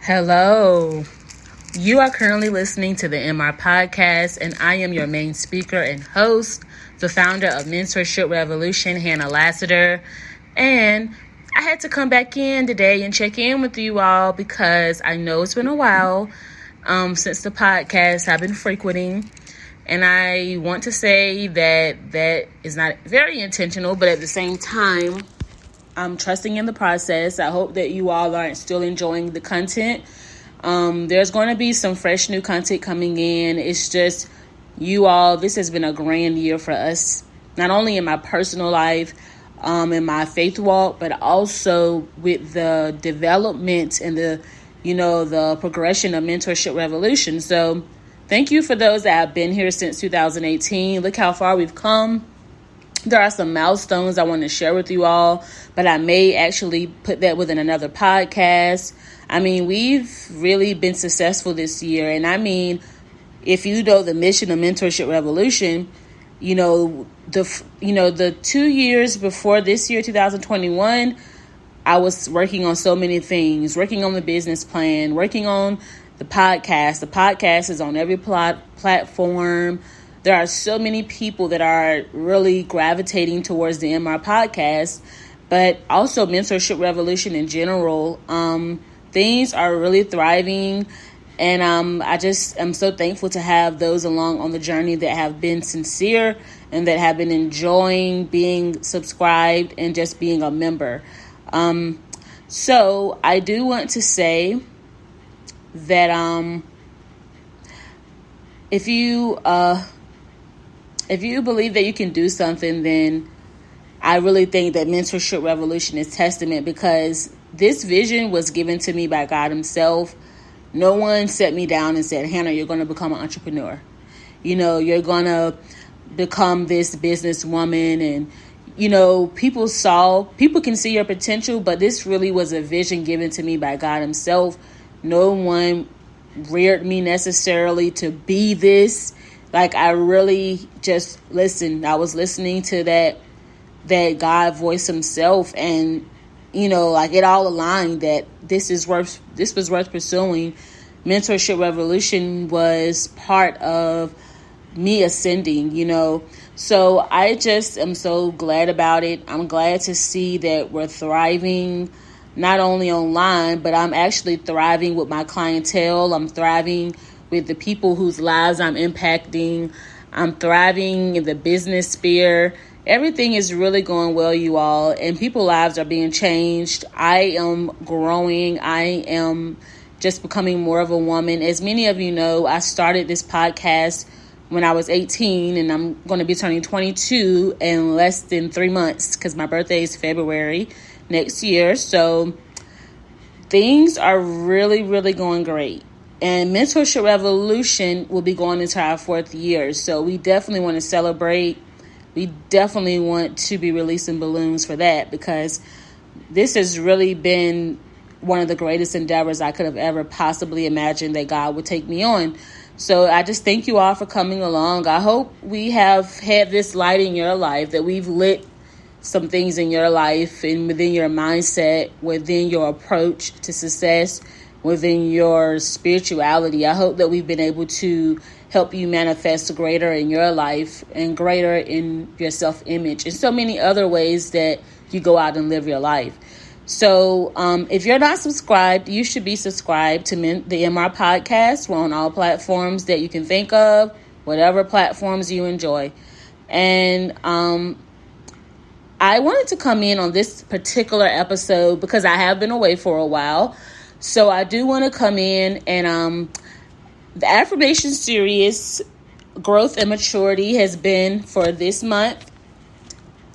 Hello. You are currently listening to the MR Podcast, and I am your main speaker and host, the founder of Mentorship Revolution, Hannah Lassiter. And I had to come back in today and check in with you all because I know it's been a while since the podcast I've been frequenting. And I want to say that is not very intentional, but at the same time, I'm trusting in the process. I hope that you all are still enjoying the content. There's going to be some fresh new content coming in. It's just you all, this has been a grand year for us, not only in my personal life, in my faith walk, but also with the development and the progression of Mentorship Revolution. So thank you for those that have been here since 2018. Look how far we've come. There are some milestones I want to share with you all, but I may actually put that within another podcast. I mean, we've really been successful this year. And I mean, if you know the mission of Mentorship Revolution, the 2 years before this year, 2021, I was working on so many things, working on the business plan, working on the podcast. The podcast is on every platform. There are so many people that are really gravitating towards the MR podcast, but also Mentorship Revolution in general. Things are really thriving, and I just am so thankful to have those along on the journey that have been sincere and that have been enjoying being subscribed and just being a member. So I do want to say that if you believe that you can do something, then I really think that Mentorship Revolution is testament, because this vision was given to me by God himself. No one set me down and said, Hannah, you're going to become an entrepreneur. You're going to become this businesswoman. And, people can see your potential, but this really was a vision given to me by God himself. No one reared me necessarily to be this. Like, I really just listened. I was listening to that God voice himself, and it all aligned that this was worth pursuing. Mentorship Revolution was part of me ascending, So I just am so glad about it. I'm glad to see that we're thriving, not only online, but I'm actually thriving with my clientele. I'm thriving with the people whose lives I'm impacting. I'm thriving in the business sphere. Everything is really going well, you all, and people's lives are being changed. I am growing. I am just becoming more of a woman. As many of you know, I started this podcast when I was 18, and I'm going to be turning 22 in less than 3 months because my birthday is February next year. So things are really, really going great. And Mentorship Revolution will be going into our 4th year. So we definitely want to celebrate. We definitely want to be releasing balloons for that, because this has really been one of the greatest endeavors I could have ever possibly imagined that God would take me on. So I just thank you all for coming along. I hope we have had this light in your life, that we've lit some things in your life and within your mindset, within your approach to success, within your spirituality. I hope that we've been able to help you manifest greater in your life and greater in your self-image and so many other ways that you go out and live your life. So if you're not subscribed, you should be subscribed to the MR Podcast. We're on all platforms that you can think of, whatever platforms you enjoy. And I wanted to come in on this particular episode because I have been away for a while. So I do want to come in and the Affirmation Series, Growth and Maturity, has been for this month,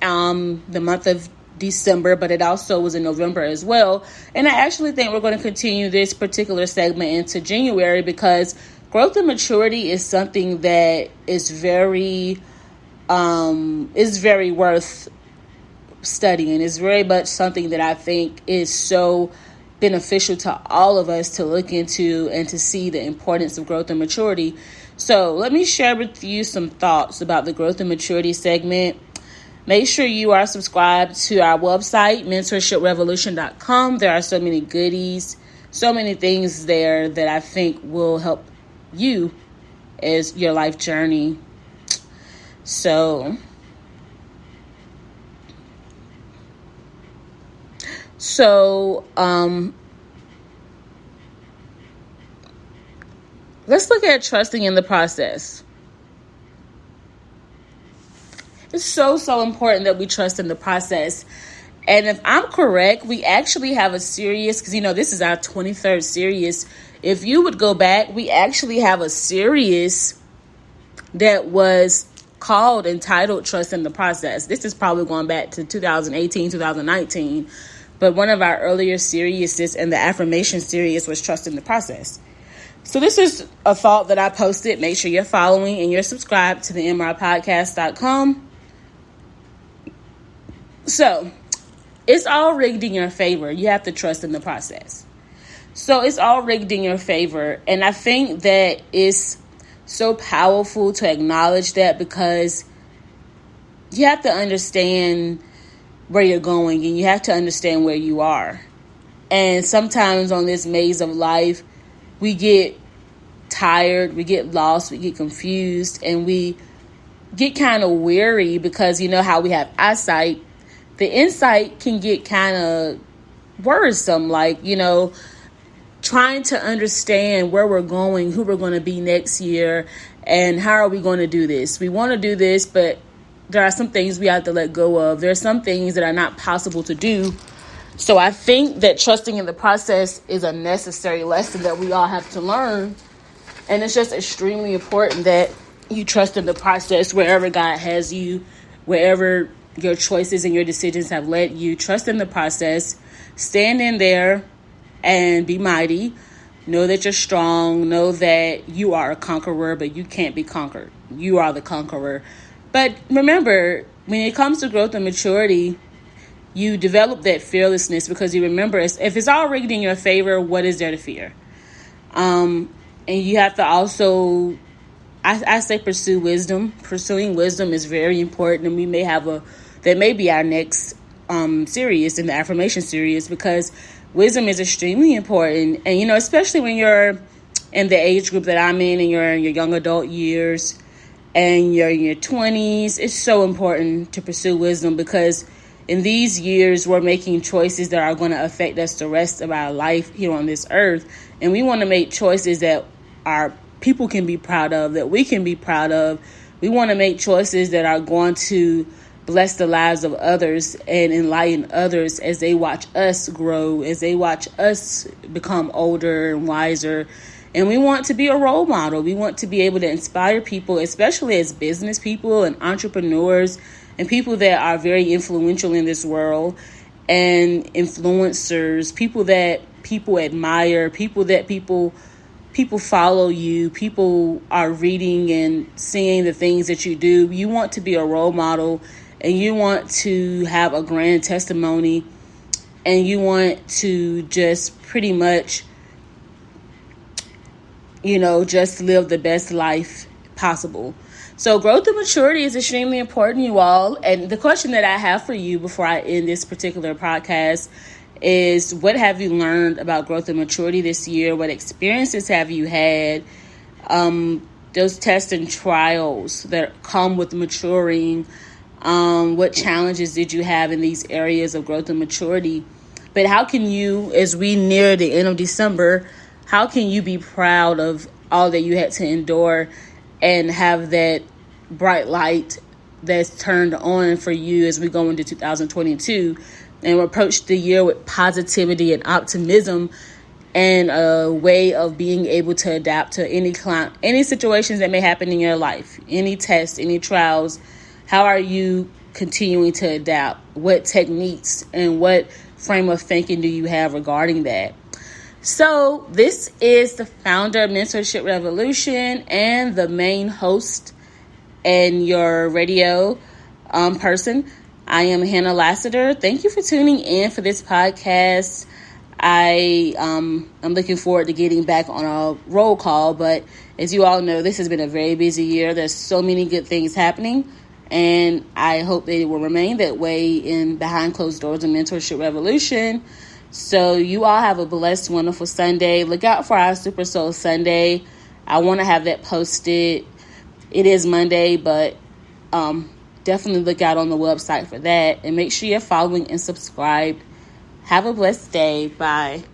the month of December, but it also was in November as well. And I actually think we're going to continue this particular segment into January, because growth and maturity is something that is very worth studying. It's very much something that I think is so beneficial to all of us to look into and to see the importance of growth and maturity. So let me share with you some thoughts about the growth and maturity segment. Make sure you are subscribed to our website, MentorshipRevolution.com. There are so many goodies so many things there that I think will help you as your life journey. So let's look at trusting in the process. It's so important that we trust in the process. And if I'm correct, we actually have a series, because, this is our 23rd series. If you would go back, we actually have a series that was called Entitled Trust in the Process. This is probably going back to 2018, 2019. But one of our earlier series in the Affirmation Series was Trust in the Process. So this is a thought that I posted. Make sure you're following and you're subscribed to the mrpodcast.com. So it's all rigged in your favor. You have to trust in the process. So it's all rigged in your favor. And I think that it's so powerful to acknowledge that, because you have to understand where you're going and you have to understand where you are. And sometimes on this maze of life, we get tired, we get lost, we get confused, and we get kind of weary because how we have eyesight. The insight can get kind of worrisome, trying to understand where we're going, who we're going to be next year, and how are we going to do this. We want to do this, but there are some things we have to let go of. There are some things that are not possible to do. So I think that trusting in the process is a necessary lesson that we all have to learn. And it's just extremely important that you trust in the process wherever God has you, wherever your choices and your decisions have led you. Trust in the process. Stand in there and be mighty. Know that you're strong. Know that you are a conqueror, but you can't be conquered. You are the conqueror. But remember, when it comes to growth and maturity, you develop that fearlessness because you remember, if it's all rigged in your favor, what is there to fear? And you have to also, I say, pursue wisdom. Pursuing wisdom is very important, and that may be our next series in the Affirmation Series, because wisdom is extremely important. And, especially when you're in the age group that I'm in and you're in your young adult years and you're in your 20s, it's so important to pursue wisdom, because in these years, we're making choices that are going to affect us the rest of our life here on this earth. And we want to make choices that our people can be proud of, that we can be proud of. We want to make choices that are going to bless the lives of others and enlighten others as they watch us grow, as they watch us become older and wiser. And we want to be a role model. We want to be able to inspire people, especially as business people and entrepreneurs and people that are very influential in this world, and influencers, people that people admire, people that people follow you, people are reading and seeing the things that you do. You want to be a role model, and you want to have a grand testimony, and you want to just pretty much, just live the best life possible. So growth and maturity is extremely important, you all. And the question that I have for you before I end this particular podcast is, what have you learned about growth and maturity this year? What experiences have you had? Those tests and trials that come with maturing. What challenges did you have in these areas of growth and maturity? But how can you, as we near the end of December, how can you be proud of all that you had to endure and have that bright light that's turned on for you as we go into 2022 and approach the year with positivity and optimism and a way of being able to adapt to any situations that may happen in your life, any tests, any trials? How are you continuing to adapt? What techniques and what frame of thinking do you have regarding that? So this is the founder of Mentorship Revolution and the main host and your radio person. I am Hannah Lassiter. Thank you for tuning in for this podcast. I'm looking forward to getting back on a roll call, but as you all know, this has been a very busy year. There's so many good things happening, and I hope they will remain that way in behind closed doors of Mentorship Revolution. So you all have a blessed, wonderful Sunday. Look out for our Super Soul Sunday. I want to have that posted. It is Monday, but definitely look out on the website for that. And make sure you're following and subscribed. Have a blessed day. Bye.